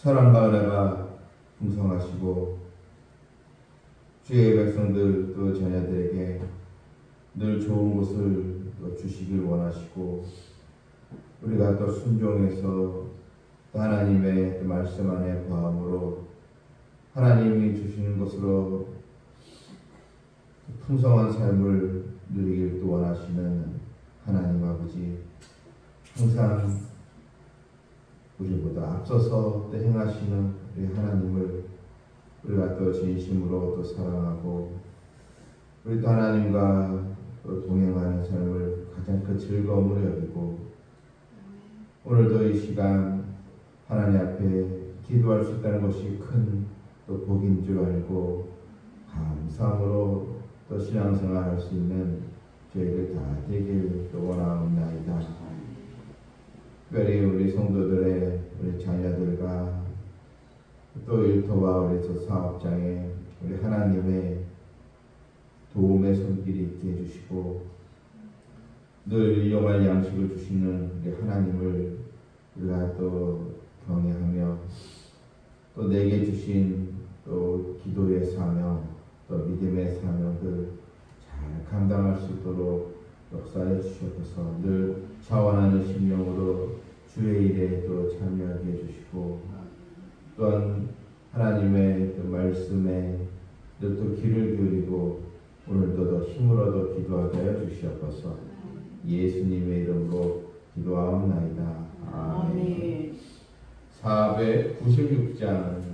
사랑과 은혜가 풍성하시고 주의 백성들 또 자녀들에게 늘 좋은 것을 또 주시길 원하시고 우리가 또 순종해서 또 하나님의 말씀 안에 거함으로 하나님이 주시는 것으로 풍성한 삶을 누리길 또 원하시는 하나님 아버지, 항상 우리보다 앞서서 또 행하시는 우리 하나님을 우리가 또 진심으로 또 사랑하고 우리 또 하나님과 또 동행하는 삶을 가장 큰 즐거움으로 여기고 오늘도 이 시간 하나님 앞에 기도할 수 있다는 것이 큰 또 복인 줄 알고 감사함으로 또 신앙생활 할 수 있는 저희들 다 되길 또 원하옵나이다. 특별히 우리 성도들의 우리 자녀들과 또 일터와 우리 또 사업장에 우리 하나님의 도움의 손길이 있게 해주시고 늘 일용할 양식을 주시는 우리 하나님을 우리가 또 경외하며 또 내게 주신 또 기도의 사명 또 믿음의 사명들 잘 감당할 수 있도록 역사해 주시옵소서. 늘 자원하는 심령으로 주의 일에 또 참여하게 해주시고 또한 하나님의 그 말씀에 늘 또 귀를 기울이고 오늘도 더 힘을 얻어 기도하게 하여 주시옵소서. 예수님의 이름으로 기도하옵나이다. 아멘. 496장입니다.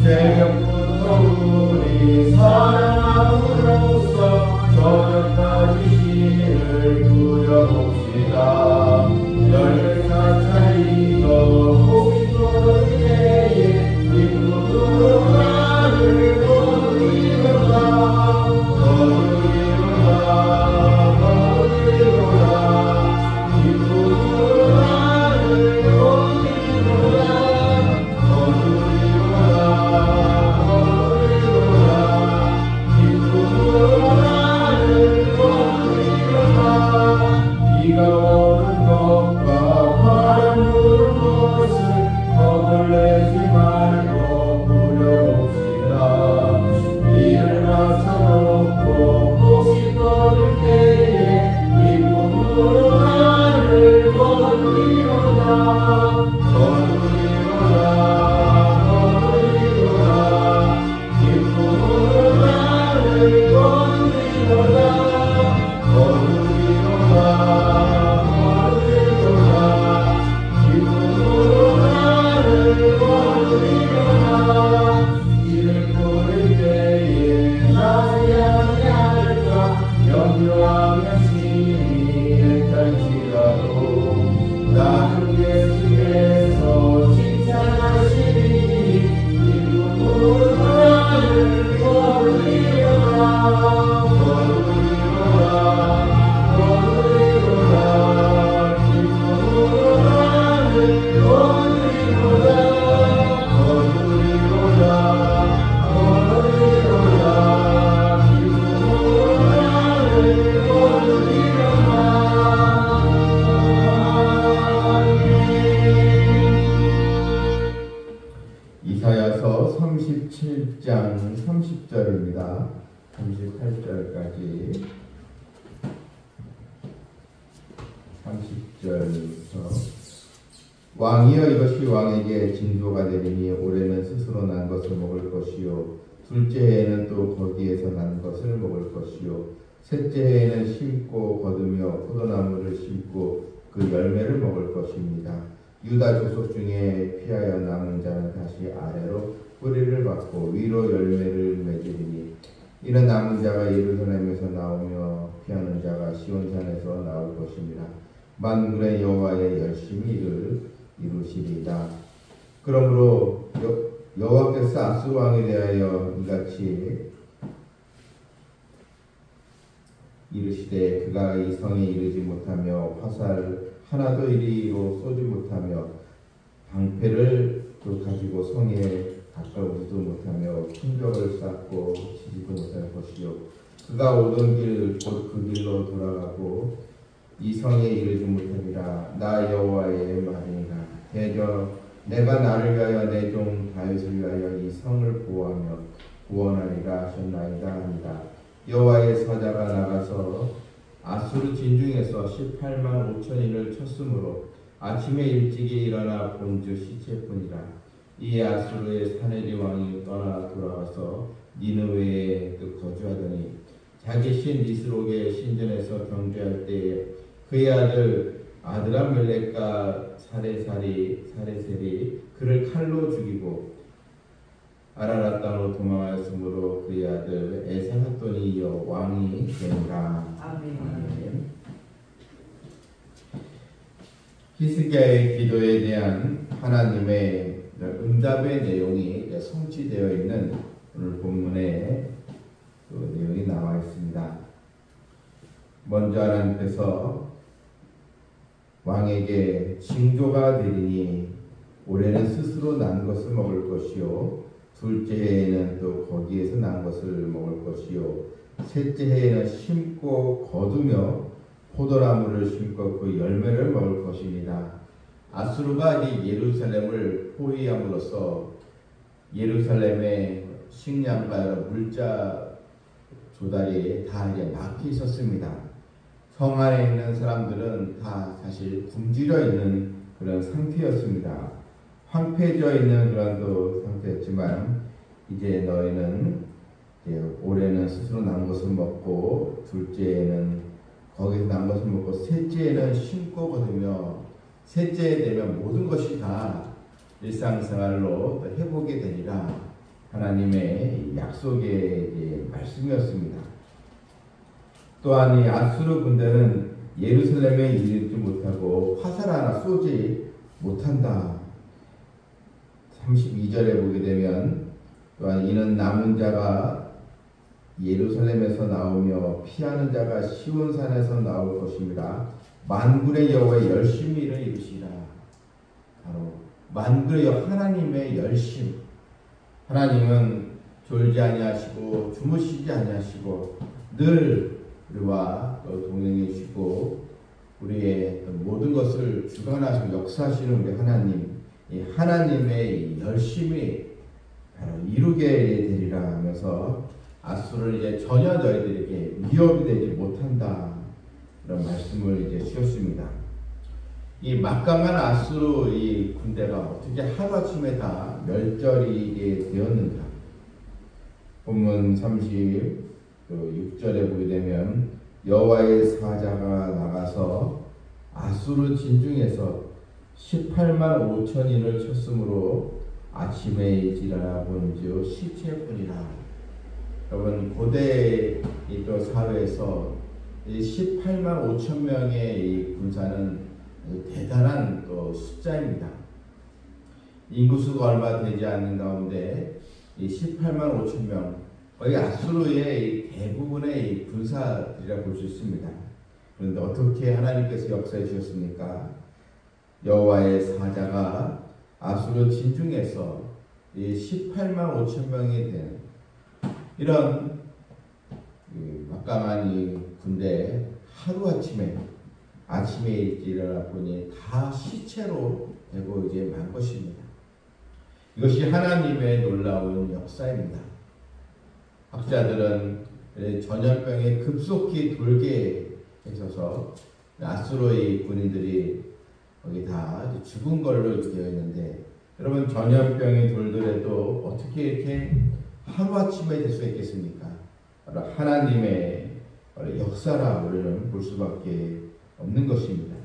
새벽부터 우리 사랑함으로써 저녁까지 시를 부려봅시다. 열차 차이도 고기 쏟을 때에 기쁨으로 나를 거두리로다. 거두리로다. 거두리로다. 기쁨으로 나를 거두리로다. 비가 오는 것과 바람 부는 것을 겁을내지 말고 부려봅시다. 이를 맞춰놓고 꽃이 떠들 때에 기쁨으로 나를 거두리로다. 거두리로다. 거두리로다. 기쁨으로 나를 거두리로다. 이를 부를 때에 나의 않을까 염려하며 심히 애탈지라도 나는 예수께서 칭찬하시니 기쁨으로 나를 거두리로다. 이사야서 37장 30절입니다. 38절까지 30절부터 왕이여 이것이 왕에게 징조가 되리니 올해는 스스로 난 것을 먹을 것이요 둘째 해에는 또 거기에서 난 것을 먹을 것이요 셋째 해에는 심고 거두며 포도나무를 심고 그 열매를 먹을 것입니다. 유다 족속 중에 피하여 남은 자는 다시 아래로 뿌리를 받고 위로 열매를 맺으리니 이는 남은 자가 예루살렘에서 나오며 피하는 자가 시온산에서 나올 것입니다. 만군의 여호와의 열심히 이를 이루시리이다. 그러므로 여호와께서 아수르 왕에 대하여 이같이 이르시되 그가 이 성에 이르지 못하며 화살 하나도 이리로 쏘지 못하며 방패를 가지고 성에 가까우지도 못하며 큰 벽을 쌓고 치지도 못할 것이요 그가 오던 길 곧 그 길로 돌아가고 이 성에 이르지 못하리라. 나 여호와의 말이니라. 대저 내가 나를 위하여 내 종 다윗을 위하여 이 성을 보호하며 구원하리라 하셨나이다 하니라. 여호와의 사자가 나가서 아수르 진중에서 18만 5천인을 쳤으므로 아침에 일찍이 일어나 본즉 시체뿐이라. 이에 아수르의 사네리 왕이 떠나 돌아가서 니느웨에 거주하더니 자기 신 니스록의 신전에서 경주할 때에 그의 아들 아드람멜렉과 사레셀이 그를 칼로 죽이고 아라랏 땅으로 도망하였으므로 그의 아들 에살핫돈이 이어 왕이 되니라. 아멘. 히스기야의 기도에 대한 하나님의 응답의 내용이 성취되어 있는 오늘 본문에 그 내용이 나와 있습니다. 먼저 하나님께서 왕에게 징조가 되리니 올해는 스스로 난 것을 먹을 것이요 둘째 해에는 또 거기에서 난 것을 먹을 것이요 셋째 해에는 심고 거두며 포도나무를 심고 그 열매를 먹을 것입니다. 아수르가 예루살렘을 포위함으로써 예루살렘의 식량과 물자 조달이 다 막혀 있었습니다. 성 안에 있는 사람들은 다 사실 굶주려 있는 그런 상태였습니다. 황폐해져 있는 그런 또 상태였지만 이제 너희는 올해는 스스로 난 것을 먹고 둘째에는 거기서 난 것을 먹고 셋째에는 심고 거두며 셋째에 되면 모든 것이 다 일상생활로 회복이 되리라 하나님의 약속의 말씀이었습니다. 또한 이 아수르 군대는 예루살렘에 이르지 못하고 화살 하나 쏘지 못한다. 32절에 보게 되면 또한 이는 남은 자가 예루살렘에서 나오며 피하는 자가 시온산에서 나올 것입니다. 만군의 여호와의 열심히를 이루시라. 바로 만군의 하나님의 열심. 하나님은 졸지 아니하시고 주무시지 아니하시고 늘 우리와 동행해주시고 우리의 모든 것을 주관하시고 역사하시는 우리 하나님, 이 하나님의 열심히 바로 이루게 되리라 하면서 아수르를 이제 전혀 너희들에게 위협이 되지 못한다 이런 말씀을 이제 주셨습니다. 이 막강한 아수르 이 군대가 어떻게 하루아침에 다 멸절이 되었는가? 본문 36절에 보게 되면 여호와의 사자가 나가서 아수르 진중에서 18만 5천인을 쳤으므로 아침에 일어나 본즉 시체뿐이라. 여러분 고대 또 사회에서 18만 5천 명의 이 군사는 대단한 또 숫자입니다. 인구수가 얼마 되지 않는 가운데 이 18만 5천 명 거의 아수르의 대부분의 이 군사들이라 볼 수 있습니다. 그런데 어떻게 하나님께서 역사해 주셨습니까? 여호와의 사자가 아수르 진중에서 이 18만 5천 명이 된 이런 막강한 이 군대 하루아침에 일어나 보니 다 시체로 되고 이제 만 것입니다. 이것이 하나님의 놀라운 역사입니다. 학자들은 전염병이 급속히 돌게 있어서 아수르의 군인들이 거기 다 죽은 걸로 되어 있는데 여러분 전염병이 돌더라도 어떻게 이렇게 하루아침에 될 수 있겠습니까? 바로 하나님의 역사라 우리는 볼 수밖에 없는 것입니다.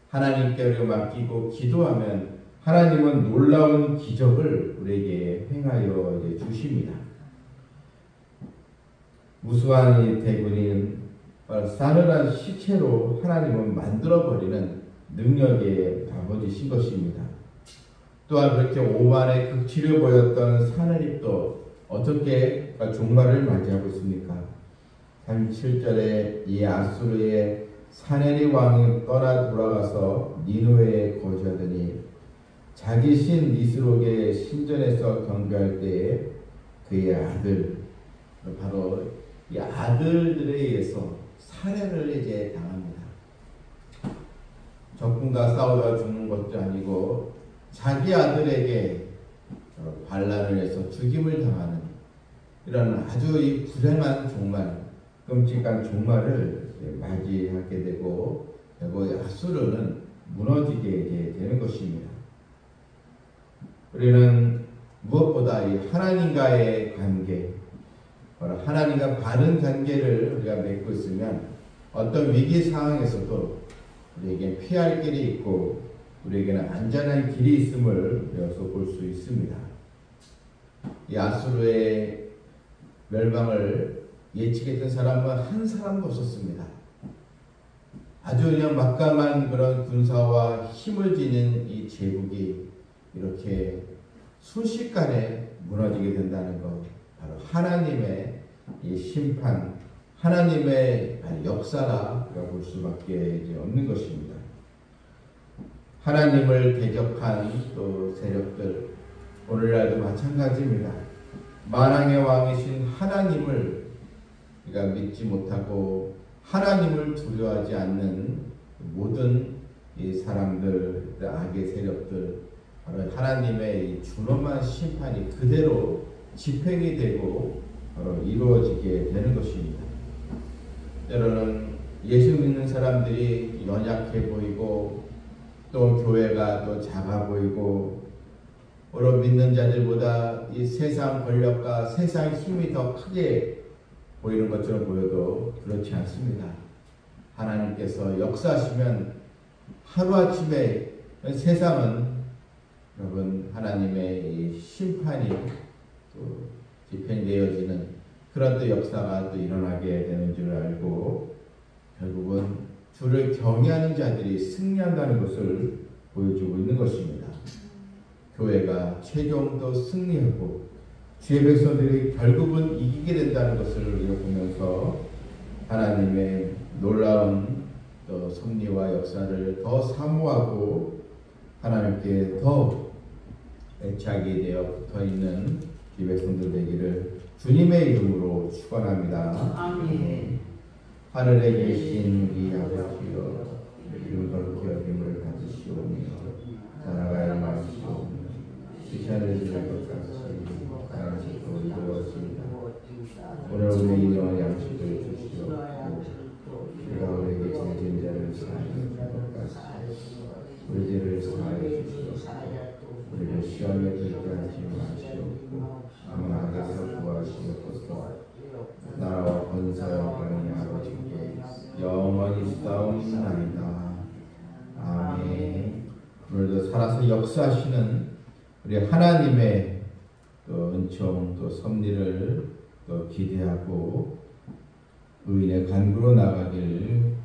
하나님께 우리가 맡기고 기도하면 하나님은 놀라운 기적을 우리에게 행하여 주십니다. 무수한 이 대군인 싸늘한 시체로 하나님은 만들어버리는 능력의 아버지신 것입니다. 또한 그렇게 오만의 극치를 보였던 사내립도 어떻게 종말을 맞이하고 있습니까? 37절에 이 아수르의 사내립 왕이 떠나 돌아가서 니느웨에 거주하더니 자기 신 니스록의 신전에서 경배할 때에 그의 아들, 바로 이 아들들에 의해서 살해를 이제 당합니다. 적군과 싸우다 죽는 것도 아니고 자기 아들에게 반란을 해서 죽임을 당하는 이런 아주 이 불행한 종말, 끔찍한 종말을 맞이하게 되고 아수르는 무너지게 이제 되는 것입니다. 우리는 무엇보다 이 하나님과의 관계, 하나님과 바른 관계를 우리가 맺고 있으면 어떤 위기 상황에서도 우리에게 피할 길이 있고 우리에게는 안전한 길이 있음을 여기서 볼 수 있습니다. 이 아수르의 멸망을 예측했던 사람은 한 사람도 없었습니다. 아주 그냥 막강한 그런 군사와 힘을 지닌 이 제국이 이렇게 순식간에 무너지게 된다는 것, 바로 하나님의 이 심판, 하나님의 역사라 볼 수밖에 없는 것입니다. 하나님을 대적한 또 세력들, 오늘날도 마찬가지입니다. 만왕의 왕이신 하나님을 우리가 믿지 못하고 하나님을 두려워하지 않는 모든 이 사람들, 악의 세력들, 바로 하나님의 이 준엄한 심판이 그대로 집행이 되고 바로 이루어지게 되는 것입니다. 때로는 예수 믿는 사람들이 연약해 보이고 또 교회가 또 작아 보이고 오로 믿는 자들보다 이 세상 권력과 세상 힘이 더 크게 보이는 것처럼 보여도 그렇지 않습니다. 하나님께서 역사하시면 하루아침에 세상은 여러분 하나님의 이 심판이 또 집행되어지는 그런 또 역사가 또 일어나게 되는 줄 알고 결국은 주를 경외하는 자들이 승리한다는 것을 보여주고 있는 것입니다. 교회가 최종 또 승리하고 주의 백성들이 결국은 이기게 된다는 것을 우리가 보면서 하나님의 놀라운 또 섭리와 역사를 더 사모하고 하나님께 더 애착이 되어 붙어있는 주의 백성들 되기를 주님의 이름으로 축원합니다. 아멘. 하늘에 계신 우리 아버지여, 이름 거룩히 여김을 받으시오며 나라가 임하시오며 뜻이 하늘에서 것 같이 땅에서도 이루어지이다. 오늘 우리의 일용할 양식을 주시옵고 우리가 우리에게 죄진 자를 사하여 준 것 같이 우리 죄를 사하여 주시옵고 우리를 시험에 들게 하지 마시옵고 악마에게서 구하시옵소서. 나라와 권세와 영광이 아버지께 영원히 있사옵나이다. 아멘. 오늘도 살아서 역사하시는 우리 하나님의 또 은총 또 섭리를 또 기대하고 의인의 간구로 나가길